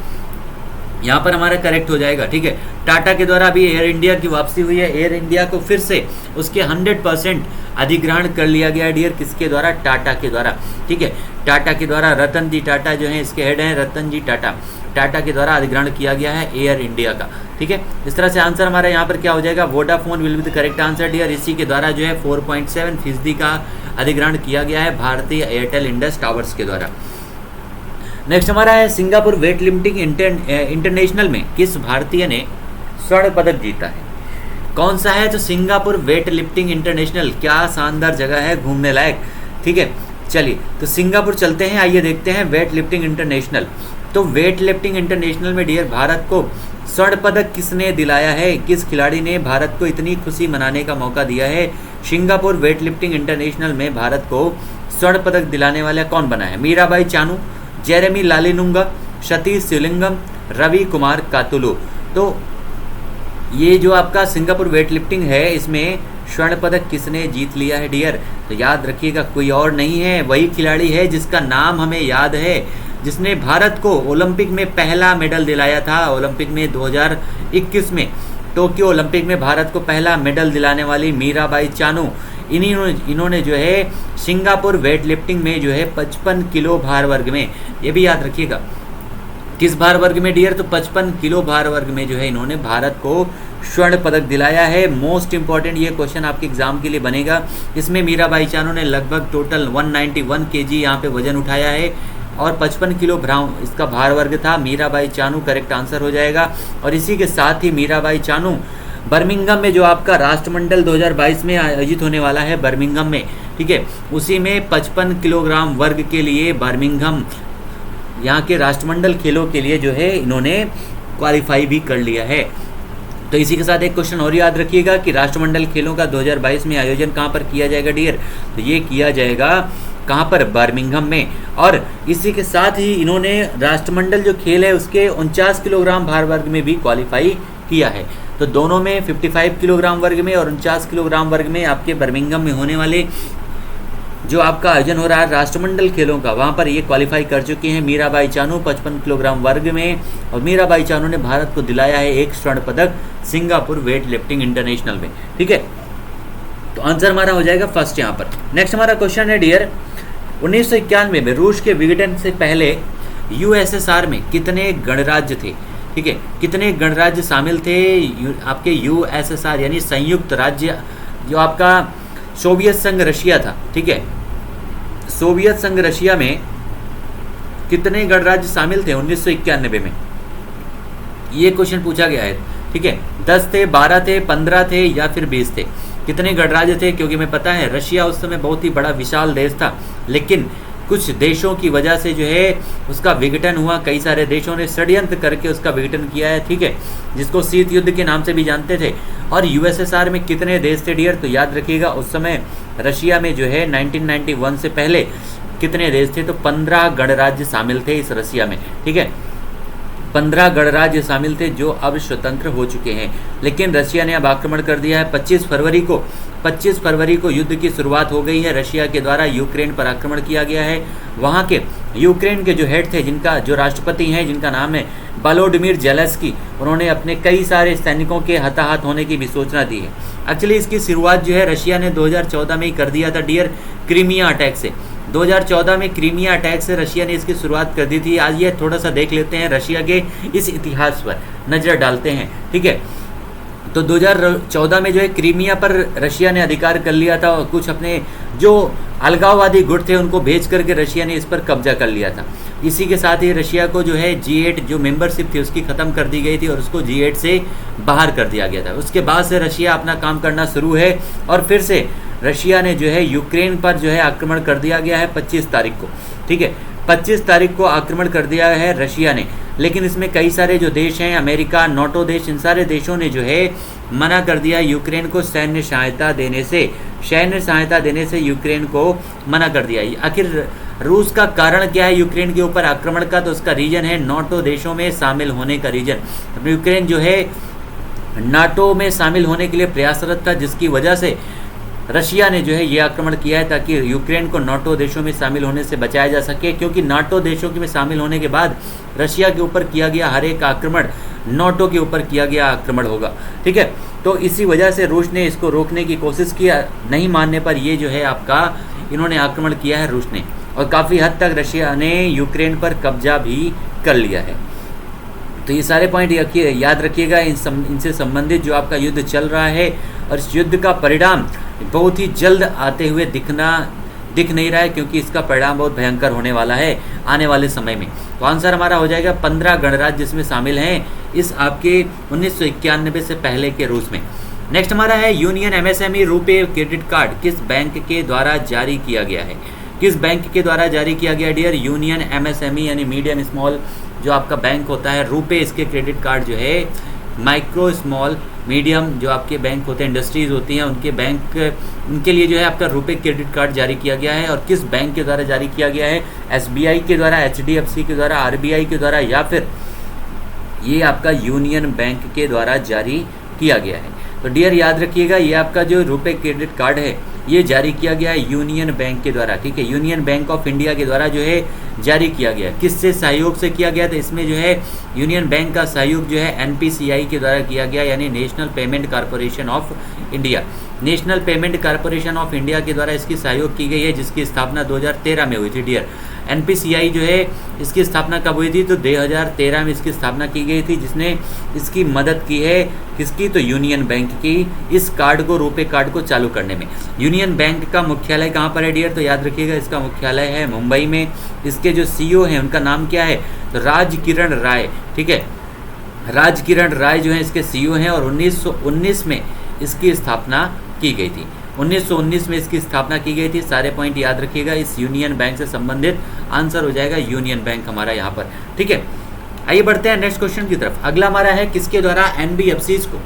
यहाँ पर हमारा करेक्ट हो जाएगा, ठीक है। टाटा के द्वारा अभी एयर इंडिया की वापसी हुई है, एयर इंडिया को फिर से उसके 100% अधिग्रहण कर लिया गया डियर, किसके द्वारा, टाटा के द्वारा, ठीक है। टाटा के द्वारा, रतन जी टाटा जो है इसके हेड हैं, रतन जी टाटा, टाटा के द्वारा अधिग्रहण किया गया है एयर इंडिया का, ठीक है। इस तरह से आंसर हमारा यहाँ पर क्या हो जाएगा, Vodafone will be the correct answer dear. इसी के द्वारा जो है 4.7% का अधिग्रहण किया गया है भारतीय एयरटेल इंडस टावर्स के द्वारा। नेक्स्ट हमारा है सिंगापुर वेट लिफ्टिंग इंटरनेशनल में किस भारतीय ने स्वर्ण पदक जीता है, कौन सा है, तो सिंगापुर वेट लिफ्टिंग इंटरनेशनल, क्या शानदार जगह है घूमने लायक, ठीक है। चलिए तो सिंगापुर चलते हैं, आइए देखते हैं वेट लिफ्टिंग इंटरनेशनल। तो वेट लिफ्टिंग इंटरनेशनल में डियर भारत को स्वर्ण पदक किसने दिलाया है, किस खिलाड़ी ने भारत को इतनी खुशी मनाने का मौका दिया है। सिंगापुर वेट लिफ्टिंग इंटरनेशनल में भारत को स्वर्ण पदक दिलाने वाला कौन बना है, मीराबाई चानू, जेरेमी लालिनुंगा, सतीश शिवलिंगम, रवि कुमार कातुलु। तो ये जो आपका सिंगापुर वेट लिफ्टिंग है इसमें स्वर्ण पदक किसने जीत लिया है डियर, तो याद रखिएगा कोई और नहीं है, वही खिलाड़ी है जिसका नाम हमें याद है, जिसने भारत को ओलंपिक में पहला मेडल दिलाया था। ओलंपिक में 2021 में टोक्यो ओलंपिक में भारत को पहला मेडल दिलाने वाली मीराबाई चानू, इन्होंने जो है सिंगापुर वेट लिफ्टिंग में जो है 55 किलो भार वर्ग में, ये भी याद रखिएगा किस भार वर्ग में डियर, तो 55 किलो भार वर्ग में जो है इन्होंने भारत को स्वर्ण पदक दिलाया है। मोस्ट इंपॉर्टेंट ये क्वेश्चन आपके एग्जाम के लिए बनेगा। इसमें मीराबाई चानू ने लगभग टोटल 191 केजी यहाँ पे वजन उठाया है और 55 किलो इसका भार वर्ग था। मीराबाई चानू करेक्ट आंसर हो जाएगा। और इसी के साथ ही मीराबाई चानू बर्मिंघम में जो आपका राष्ट्रमंडल 2022 में आयोजित होने वाला है बर्मिंघम में, ठीक है, उसी में 55 किलोग्राम वर्ग के लिए बर्मिंघम यहाँ के राष्ट्रमंडल खेलों के लिए जो है इन्होंने क्वालिफाई भी कर लिया है। तो इसी के साथ एक क्वेश्चन और याद रखिएगा कि राष्ट्रमंडल खेलों का 2022 में आयोजन कहाँ पर किया जाएगा डियर, तो ये किया जाएगा कहाँ पर, बर्मिंघम में। और इसी के साथ ही इन्होंने राष्ट्रमंडल जो खेल है उसके 49 किलोग्राम भार वर्ग में भी क्वालिफाई किया है। तो दोनों में 55 किलोग्राम वर्ग में और 49 किलोग्राम वर्ग में आपके बर्मिंघम में होने वाले जो आपका आयोजन हो रहा है राष्ट्रमंडल खेलों का, वहाँ पर ये क्वालिफाई कर चुके हैं मीराबाई चानू 55 किलोग्राम वर्ग में। और मीराबाई चानू ने भारत को दिलाया है एक स्वर्ण पदक सिंगापुर वेट लिफ्टिंग इंटरनेशनल में, ठीक है। तो आंसर हमारा हो जाएगा फर्स्ट यहाँ पर। नेक्स्ट हमारा क्वेश्चन है डियर 1991 में रूस के विघटन से पहले यूएसएसआर में कितने गणराज्य थे, ठीक है, कितने गणराज्य शामिल थे आपके यूएसएसआर यानी संयुक्त राज्य, जो आपका सोवियत संघ रशिया था, ठीक है। सोवियत संघ रशिया में कितने गणराज्य शामिल थे 1991 में, ये क्वेश्चन पूछा गया है, ठीक है। 10 थे, 12 थे, 15 थे या फिर 20 थे, कितने गणराज्य थे, क्योंकि मैं पता है रशिया उस समय बहुत ही बड़ा विशाल देश था, लेकिन कुछ देशों की वजह से जो है उसका विघटन हुआ, कई सारे देशों ने षड्यंत्र करके उसका विघटन किया है, ठीक है, जिसको शीत युद्ध के नाम से भी जानते थे। और यूएसएसआर में कितने देश थे डियर, तो याद रखिएगा उस समय रशिया में जो है 1991 से पहले कितने देश थे, तो 15 गणराज्य शामिल थे इस रशिया में, ठीक है, 15 गणराज्य शामिल थे जो अब स्वतंत्र हो चुके हैं। लेकिन रशिया ने अब आक्रमण कर दिया है 25 फरवरी को युद्ध की शुरुआत हो गई है। रशिया के द्वारा यूक्रेन पर आक्रमण किया गया है। वहाँ के यूक्रेन के जो हेड थे, जिनका जो राष्ट्रपति हैं जिनका नाम है वोलोडिमिर ज़ेलेंस्की, उन्होंने अपने कई सारे सैनिकों के हताहत होने की भी सूचना दी है। एक्चुअली इसकी शुरुआत जो है रशिया ने 2014 में ही कर दिया था डियर, क्रीमिया अटैक से। 2014 में क्रीमिया अटैक से रशिया ने इसकी शुरुआत कर दी थी। आज ये थोड़ा सा देख लेते हैं, रशिया के इस इतिहास पर नज़र डालते हैं, ठीक है। तो 2014 में जो है क्रीमिया पर रशिया ने अधिकार कर लिया था और कुछ अपने जो अलगाववादी गुट थे उनको भेज करके रशिया ने इस पर कब्जा कर लिया था। इसी के साथ ही रशिया को जो है G8 जो मेंबरशिप थी उसकी ख़त्म कर दी गई थी और उसको G8 से बाहर कर दिया गया था। उसके बाद से रशिया अपना काम करना शुरू है और फिर से रशिया ने जो है यूक्रेन पर जो है आक्रमण कर दिया गया है 25 तारीख को, ठीक है। 25 तारीख को आक्रमण कर दिया है रशिया ने, लेकिन इसमें कई सारे जो देश हैं, अमेरिका, नाटो देश, इन सारे देशों ने जो है मना कर दिया यूक्रेन को सैन्य सहायता देने से यूक्रेन को मना कर दिया। आखिर रूस का कारण क्या है यूक्रेन के ऊपर आक्रमण का? तो उसका रीजन है नाटो देशों में शामिल होने का रीजन। यूक्रेन जो है नाटो में शामिल होने के लिए प्रयासरत था, जिसकी वजह से रशिया ने जो है ये आक्रमण किया है ताकि यूक्रेन को नाटो देशों में शामिल होने से बचाया जा सके, क्योंकि नाटो देशों में शामिल होने के बाद रशिया के ऊपर किया गया हर एक आक्रमण नाटो के ऊपर किया गया आक्रमण होगा। ठीक है, तो इसी वजह से रूस ने इसको रोकने की कोशिश किया, नहीं मानने पर ये जो है आपका इन्होंने आक्रमण किया है रूस ने, और काफ़ी हद तक रशिया ने यूक्रेन पर कब्जा भी कर लिया है। तो ये सारे पॉइंट याद रखिएगा, इनसे संबंधित जो आपका युद्ध चल रहा है, और इस युद्ध का परिणाम बहुत ही जल्द आते हुए दिख नहीं रहा है, क्योंकि इसका परिणाम बहुत भयंकर होने वाला है आने वाले समय में। तो आंसर हमारा हो जाएगा 15 गणराज्य जिसमें शामिल हैं इस आपके 1991 से पहले के रूस में। नेक्स्ट हमारा है union MSME RuPay credit card किस बैंक के द्वारा जारी किया गया है? किस बैंक के द्वारा जारी किया गया डियर? यूनियन एमएसएमई यानी मीडियम स्मॉल जो आपका बैंक होता है, रुपे इसके क्रेडिट कार्ड जो है, माइक्रो स्मॉल मीडियम जो आपके बैंक होते हैं, इंडस्ट्रीज़ होती हैं, उनके लिए जो है आपका रुपे क्रेडिट कार्ड जारी किया गया है। और किस बैंक के द्वारा जारी किया गया है? एसबीआई के द्वारा, एचडीएफसी के द्वारा, आरबीआई के द्वारा, या फिर ये आपका यूनियन बैंक के द्वारा जारी किया गया है। तो डियर याद रखिएगा, ये आपका जो रुपे क्रेडिट कार्ड है ये जारी किया गया है यूनियन बैंक के द्वारा। ठीक है, यूनियन बैंक ऑफ इंडिया के द्वारा जो है जारी किया गया। किससे सहयोग से किया गया? तो इसमें जो है यूनियन बैंक का सहयोग जो है एनपीसीआई के द्वारा किया गया, यानी national payment corporation of India. National payment corporation of India के द्वारा इसकी सहयोग की गई है, जिसकी स्थापना 2013 में हुई थी डियर। एनपीसीआई जो है इसकी स्थापना कब हुई थी? तो 2013 में इसकी स्थापना की गई थी। जिसने इसकी मदद की है किसकी? तो यूनियन बैंक की, इस कार्ड को, रुपे कार्ड को चालू करने में। यूनियन बैंक का मुख्यालय कहाँ पर है डियर? तो याद रखिएगा इसका मुख्यालय है मुंबई में। इसके जो सीईओ हैं उनका नाम क्या है? तो राजकिरण राय। ठीक है, राजकिरण राय जो है इसके सीईओ हैं, और 1919 में इसकी स्थापना की गई थी। 1919 में इसकी स्थापना की गई थी। सारे पॉइंट याद रखिएगा, इस यूनियन बैंक से संबंधित आंसर हो जाएगा यूनियन बैंक हमारा यहाँ पर। ठीक है, आइए बढ़ते हैं नेक्स्ट क्वेश्चन की तरफ। अगला हमारा है किसके द्वारा एनबीएफसीज को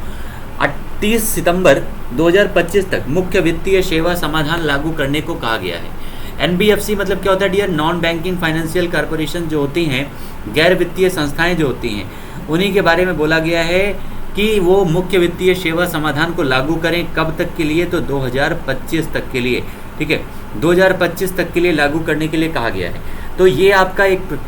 30 सितंबर 2025 तक मुख्य वित्तीय सेवा समाधान लागू करने को कहा गया है? एनबीएफसी मतलब क्या होता है dear? Non banking financial corporation जो होती हैं, गैर वित्तीय संस्थाएं जो होती हैं, उन्हीं के बारे में बोला गया है कि वो मुख्य वित्तीय सेवा समाधान को लागू करें। कब तक के लिए? तो 2025 तक के लिए। ठीक है, 2025 तक के लिए लागू करने के लिए कहा गया है। तो ये आपका एक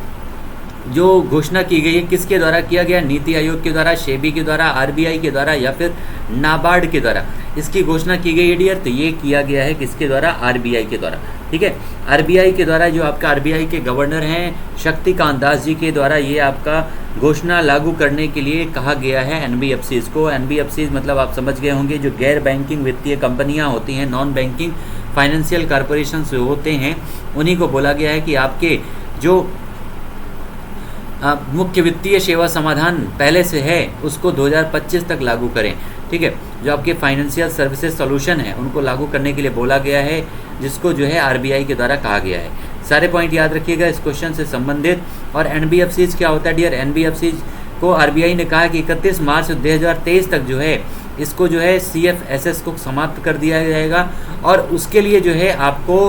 जो घोषणा की गई है किसके द्वारा किया गया? नीति आयोग के द्वारा, सेबी के द्वारा, आरबीआई के द्वारा, या फिर नाबार्ड के द्वारा इसकी घोषणा की गई है डियर। तो ये किया गया है किसके द्वारा? आरबीआई के द्वारा। ठीक है, आरबीआई के द्वारा, जो आपका आरबीआई के गवर्नर हैं शक्तिकांत दास जी के द्वारा ये आपका घोषणा लागू करने के लिए कहा गया है एनबीएफसीज को। एनबीएफसीज मतलब आप समझ गए होंगे, जो गैर बैंकिंग वित्तीय कंपनियां होती हैं, नॉन बैंकिंग फाइनेंशियल कॉर्पोरेशन जो होते हैं, उन्हीं को बोला गया है कि आपके जो मुख्य वित्तीय सेवा समाधान पहले से है उसको 2025 तक लागू करें। ठीक है, जो आपके फाइनेंशियल सर्विसेज सॉल्यूशन है उनको लागू करने के लिए बोला गया है, जिसको जो है आरबीआई के द्वारा कहा गया है। सारे पॉइंट याद रखिएगा इस क्वेश्चन से संबंधित। और एनबीएफसीज क्या होता है डियर? एनबीएफसीज को आरबीआई ने कहा कि 31 मार्च 2023 तक जो है इसको जो है सीएफएसएस को समाप्त कर दिया जाएगा, और उसके लिए जो है आपको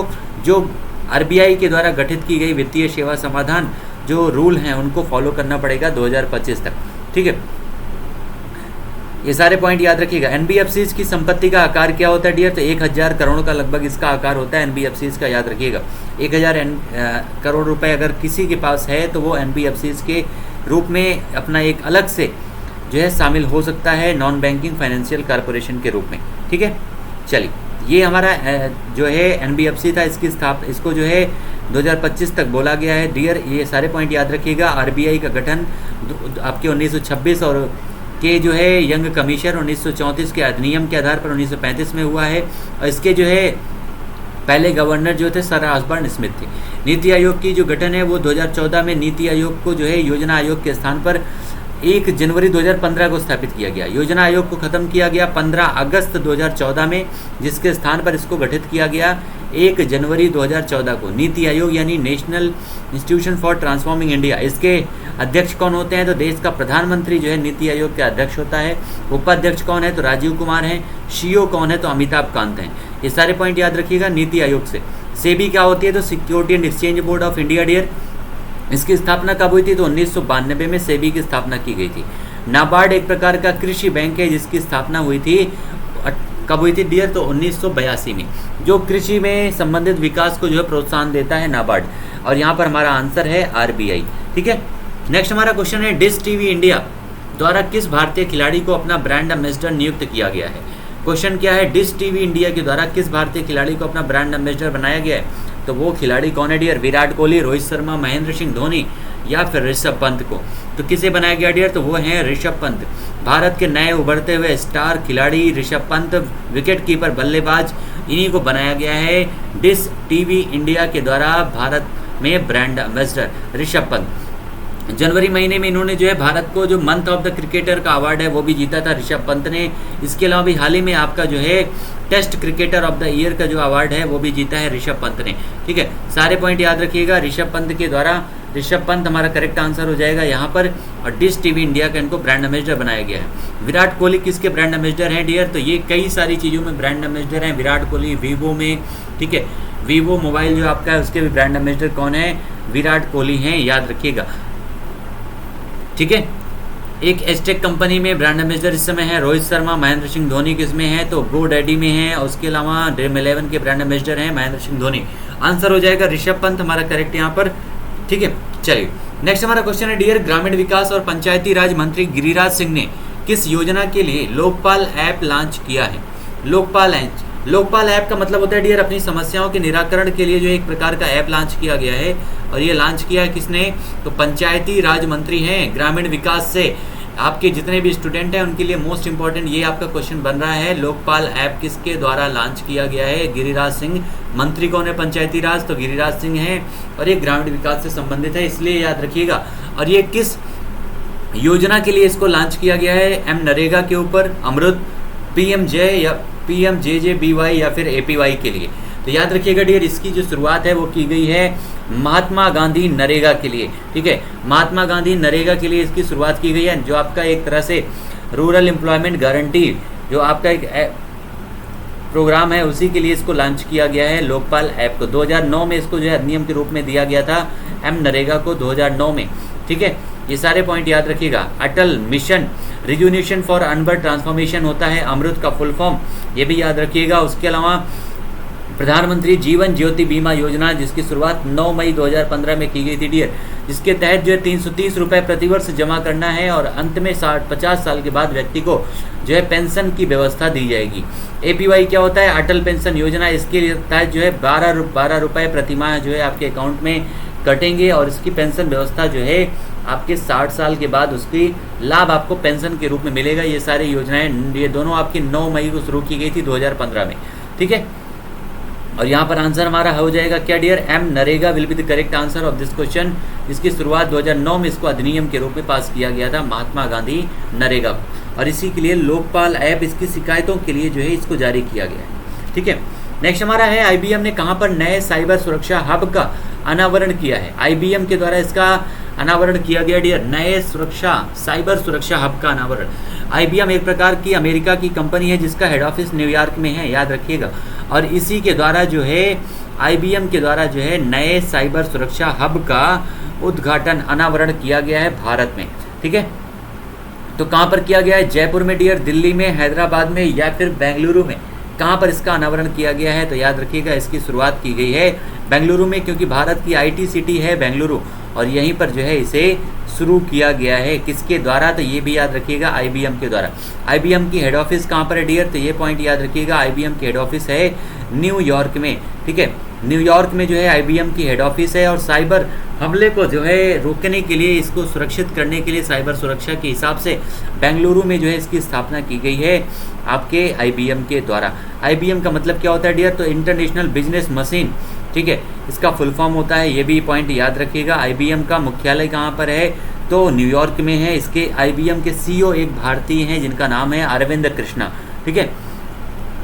जो आरबीआई के द्वारा गठित की गई वित्तीय सेवा समाधान जो रूल हैं उनको फॉलो करना पड़ेगा 2025 तक। ठीक है, ये सारे पॉइंट याद रखिएगा। एनबीएफसीज की संपत्ति का आकार क्या होता है डियर? तो 1000 करोड़ का लगभग इसका आकार होता है एनबीएफसीज का, याद रखिएगा। 1000 करोड़ रुपए अगर किसी के पास है तो वो एनबीएफसीज के रूप में अपना एक अलग से जो है शामिल हो सकता है नॉन बैंकिंग फाइनेंशियल कॉर्पोरेशन के रूप में। ठीक है, चलिए ये हमारा जो है एनबीएफसी था, इसको जो है 2025 तक बोला गया है डियर। ये सारे पॉइंट याद रखिएगा। आरबीआई का गठन आपके 1926 और के जो है यंग कमीशन 1934 के अधिनियम के आधार पर 1935 में हुआ है, और इसके जो है पहले गवर्नर जो थे सर ऑसबर्न स्मिथ थे। नीति आयोग की जो गठन है वो 2014 में नीति आयोग को जो है योजना आयोग के स्थान पर 1 जनवरी 2015 को स्थापित किया गया। योजना आयोग को खत्म किया गया 15 अगस्त 2014 में, जिसके स्थान पर इसको गठित किया गया 1 जनवरी 2014 को। नीति आयोग यानी national institution for transforming India, इसके अध्यक्ष कौन होते हैं? तो देश का प्रधानमंत्री जो है नीति आयोग के अध्यक्ष होता है। उपाध्यक्ष कौन है? तो राजीव कुमार हैं। सीईओ कौन है? तो अमिताभ कांत हैं। ये सारे पॉइंट याद रखिएगा नीति आयोग से। सेबी क्या होती है? तो security and exchange board of India dear. इसकी स्थापना कब हुई थी? तो 1992 में सेबी की स्थापना की गई थी। नाबार्ड एक प्रकार का कृषि बैंक है जिसकी स्थापना हुई थी, कब हुई थी डियर? तो 1982 में, जो कृषि में संबंधित विकास को जो है प्रोत्साहन देता है नाबार्ड। और यहाँ पर हमारा आंसर है आरबीआई। ठीक है, नेक्स्ट हमारा क्वेश्चन है डिश टीवी इंडिया द्वारा किस भारतीय खिलाड़ी को अपना ब्रांड एम्बेसडर नियुक्त किया गया है? क्वेश्चन क्या है? डिश टीवी इंडिया के द्वारा किस भारतीय खिलाड़ी को अपना ब्रांड एम्बेसडर बनाया गया है? तो वो खिलाड़ी कौन है डियर? विराट कोहली, रोहित शर्मा, महेंद्र सिंह धोनी या फिर ऋषभ पंत को। तो किसे बनाया गया डियर? तो वो हैं ऋषभ पंत। भारत के नए उभरते हुए स्टार खिलाड़ी ऋषभ पंत, विकेट कीपर बल्लेबाज, इन्हीं को बनाया गया है डिश टीवी इंडिया के द्वारा भारत में ब्रांड एम्बेसडर ऋषभ पंत। जनवरी महीने में इन्होंने जो है भारत को जो मंथ ऑफ द क्रिकेटर का अवार्ड है वो भी जीता था ऋषभ पंत ने। इसके अलावा भी हाल ही में आपका जो है test cricketer of the year का जो अवार्ड है वो भी जीता है ऋषभ पंत ने। ठीक है, सारे पॉइंट याद रखिएगा। ऋषभ पंत के द्वारा, ऋषभ पंत हमारा करेक्ट आंसर हो जाएगा यहाँ पर। और डिश टीवी इंडिया का इनको ब्रांड एम्बेसडर बनाया गया है। विराट कोहली किसके ब्रांड एम्बेसडर हैं डियर? तो ये कई सारी चीज़ों में ब्रांड एम्बेसडर हैं विराट कोहली। वीवो में, ठीक है, वीवो मोबाइल जो आपका है उसके भी ब्रांड एम्बेसडर कौन है? विराट कोहली हैं, याद रखिएगा। ठीक है, एक एस्टेक कंपनी में ब्रांड एम्बेसडर इस समय है रोहित शर्मा। महेंद्र सिंह धोनी किसमें है? तो गो डैडी में है। और उसके अलावा ड्रीम 11 के ब्रांड एम्बेसडर हैं महेंद्र सिंह धोनी। आंसर हो जाएगा ऋषभ पंत हमारा करेक्ट यहाँ पर। ठीक है, चलिए नेक्स्ट हमारा क्वेश्चन है डियर ग्रामीण विकास और पंचायती राज मंत्री गिरिराज सिंह ने किस योजना के लिए लोकपाल ऐप लॉन्च किया है? लोकपाल ऐप का मतलब होता है डियर अपनी समस्याओं के निराकरण के लिए जो एक प्रकार का ऐप लॉन्च किया गया है। और ये लॉन्च किया है किसने? तो पंचायती राज मंत्री हैं ग्रामीण विकास से। आपके जितने भी स्टूडेंट हैं उनके लिए मोस्ट इंपॉर्टेंट ये आपका क्वेश्चन बन रहा है। लोकपाल ऐप किसके द्वारा लॉन्च किया गया है? गिरिराज सिंह। मंत्री कौन है पंचायती राज? तो गिरिराज सिंह हैं। और ये ग्रामीण विकास से संबंधित है, इसलिए याद रखिएगा। और ये किस योजना के लिए इसको लॉन्च किया गया है? एम नरेगा के ऊपर, अमृत, पीएमजे या पीएमजेजेबीवाई या फिर एपीवाई के लिए। तो याद रखिएगा डियर, इसकी जो शुरुआत है वो की गई है महात्मा गांधी नरेगा के लिए। ठीक है, महात्मा गांधी नरेगा के लिए इसकी शुरुआत की गई है, जो आपका एक तरह से रूरल एम्प्लॉयमेंट गारंटी जो आपका एक प्रोग्राम है उसी के लिए इसको लॉन्च किया गया है लोकपाल ऐप को। 2009 में इसको जो है अधिनियम के रूप में दिया गया था एम नरेगा को 2009 में। ठीक है, ये सारे पॉइंट याद रखिएगा। अटल मिशन रिजुनेशन फॉर अर्बन ट्रांसफॉर्मेशन होता है अमृत का फुल फॉर्म, ये भी याद रखिएगा। उसके अलावा प्रधानमंत्री जीवन ज्योति बीमा योजना जिसकी शुरुआत 9 मई 2015 में की गई थी डियर, जिसके तहत जो है 330 रुपये प्रतिवर्ष जमा करना है और अंत में 50 साल के बाद व्यक्ति को जो है पेंशन की व्यवस्था दी जाएगी। एपीवाई क्या होता है? अटल पेंशन योजना। इसके तहत जो है 12 रुपये प्रतिमाह जो है आपके अकाउंट में कटेंगे और इसकी पेंशन व्यवस्था जो है आपके 60 साल के बाद उसकी लाभ आपको पेंशन के रूप में मिलेगा। ये सारी योजनाएं, ये दोनों आपकी 9 मई को शुरू की गई थी 2015 में। ठीक है, और यहाँ पर आंसर हमारा हो जाएगा क्या dear? M NREGA will be the correct answer of this question, जिसकी शुरुआत 2009 में इसको अधिनियम के रूप में पास किया गया था महात्मा गांधी नरेगा को। और इसी के लिए लोकपाल ऐप इसकी शिकायतों के लिए जो है इसको जारी किया गया है। ठीक है, नेक्स्ट हमारा है आईबीएम ने कहाँ पर नए साइबर सुरक्षा हब का अनावरण किया है? आईबीएम के द्वारा इसका अनावरण किया गया डियर, नए साइबर सुरक्षा हब का अनावरण। आईबीएम एक प्रकार की अमेरिका की कंपनी है जिसका हेड ऑफिस न्यूयॉर्क में है, याद रखिएगा। और इसी के द्वारा जो है आईबीएम के द्वारा जो है नए साइबर सुरक्षा हब का उद्घाटन अनावरण किया गया है भारत में। ठीक है, तो कहाँ पर किया गया है? जयपुर में डियर, दिल्ली में, हैदराबाद में या फिर बेंगलुरु में। कहाँ पर इसका अनावरण किया गया है? तो याद रखिएगा इसकी शुरुआत की गई है बेंगलुरु में, क्योंकि भारत की आईटी सिटी है बेंगलुरु और यहीं पर जो है इसे शुरू किया गया है। किसके द्वारा? तो ये भी याद रखिएगा आईबीएम के द्वारा। आईबीएम की हेड ऑफिस कहाँ पर है डियर? तो ये पॉइंट याद रखिएगा, आईबीएम की हेड ऑफिस है न्यूयॉर्क में। ठीक है, न्यूयॉर्क में जो है आईबीएम की हेड ऑफिस है और साइबर हमले को जो है रोकने के लिए, इसको सुरक्षित करने के लिए साइबर सुरक्षा के हिसाब से बेंगलुरु में जो है इसकी स्थापना की गई है आपके आईबीएम के द्वारा। आईबीएम का मतलब क्या होता है डियर? तो इंटरनेशनल बिजनेस मशीन। ठीक है, इसका फुल फॉर्म होता है, ये भी पॉइंट याद रखिएगा। आईबीएम का मुख्यालय कहाँ पर है? तो न्यूयॉर्क में है। इसके IBM के CEO एक भारतीय हैं जिनका नाम है अरविंद कृष्णा, ठीक है।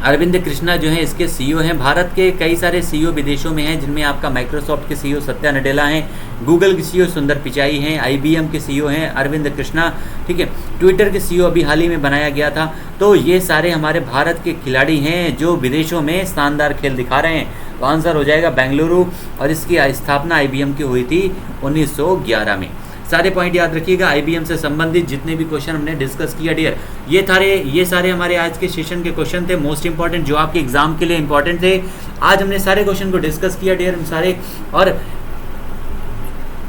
अरविंद कृष्णा जो है इसके CEO हैं। भारत के कई सारे CEO विदेशों में हैं, जिनमें आपका माइक्रोसॉफ्ट के CEO सत्या नडेला हैं, गूगल के CEO सुंदर पिचाई हैं, IBM के CEO हैं अरविंद कृष्णा, ठीक है। ट्विटर के CEO अभी हाल ही में बनाया गया था। तो ये सारे हमारे भारत के खिलाड़ी हैं जो विदेशों में शानदार खेल दिखा रहे हैं। तो आंसर हो जाएगा बेंगलुरु, और इसकी स्थापना IBM की हुई थी 1911 में। सारे पॉइंट याद रखिएगा। IBM से संबंधित जितने भी क्वेश्चन हमने डिस्कस किया डियर, ये सारे हमारे आज के सेशन के क्वेश्चन थे, मोस्ट इंपॉर्टेंट, जो आपके एग्जाम के लिए इंपॉर्टेंट थे। आज हमने सारे क्वेश्चन को डिस्कस किया डियर सारे। और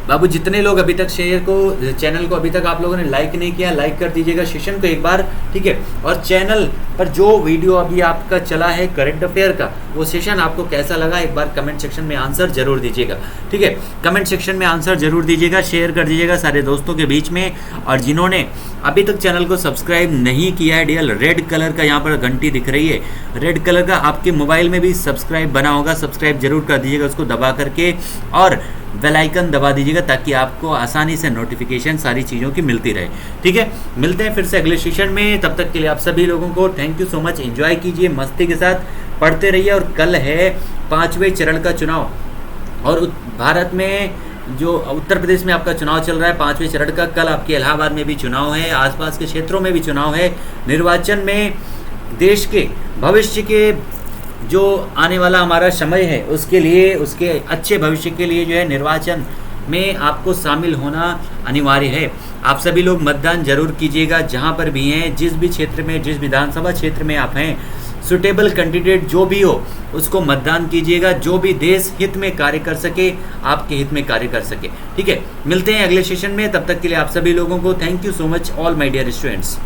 बाबू जितने लोग अभी तक चैनल को अभी तक आप लोगों ने लाइक नहीं किया, लाइक कर दीजिएगा सेशन को एक बार, ठीक है। और चैनल पर जो वीडियो अभी आपका चला है करंट अफेयर का, वो सेशन आपको कैसा लगा एक बार कमेंट सेक्शन में आंसर जरूर दीजिएगा, ठीक है। कमेंट सेक्शन में आंसर जरूर दीजिएगा, शेयर कर दीजिएगा सारे दोस्तों के बीच में। और जिन्होंने अभी तक चैनल को सब्सक्राइब नहीं किया है डियर, रेड कलर का यहाँ पर घंटी दिख रही है, रेड कलर का आपके मोबाइल में भी सब्सक्राइब बना होगा, सब्सक्राइब जरूर कर दीजिएगा उसको दबा करके, और बेल आइकन दबा दीजिएगा ताकि आपको आसानी से नोटिफिकेशन सारी चीज़ों की मिलती रहे, ठीक है। मिलते हैं फिर से अगले सेशन में, तब तक के लिए आप सभी लोगों को thank you so much. Enjoy कीजिए, मस्ती के साथ पढ़ते रहिए। और कल है 5वें चरण का चुनाव, और भारत में जो उत्तर प्रदेश में आपका चुनाव चल रहा है 5वें चरण का, कल आपके इलाहाबाद में भी चुनाव है, आसपास के क्षेत्रों में भी चुनाव है। निर्वाचन में देश के भविष्य के जो आने वाला हमारा समय है उसके लिए, उसके अच्छे भविष्य के लिए जो है निर्वाचन में आपको शामिल होना अनिवार्य है। आप सभी लोग मतदान जरूर कीजिएगा जहां पर भी हैं, जिस भी क्षेत्र में, जिस विधानसभा क्षेत्र में आप हैं, सुटेबल कैंडिडेट जो भी हो उसको मतदान कीजिएगा, जो भी देश हित में कार्य कर सके, आपके हित में कार्य कर सके, ठीक है। मिलते हैं अगले सेशन में, तब तक के लिए आप सभी लोगों को thank you so much all my dear students.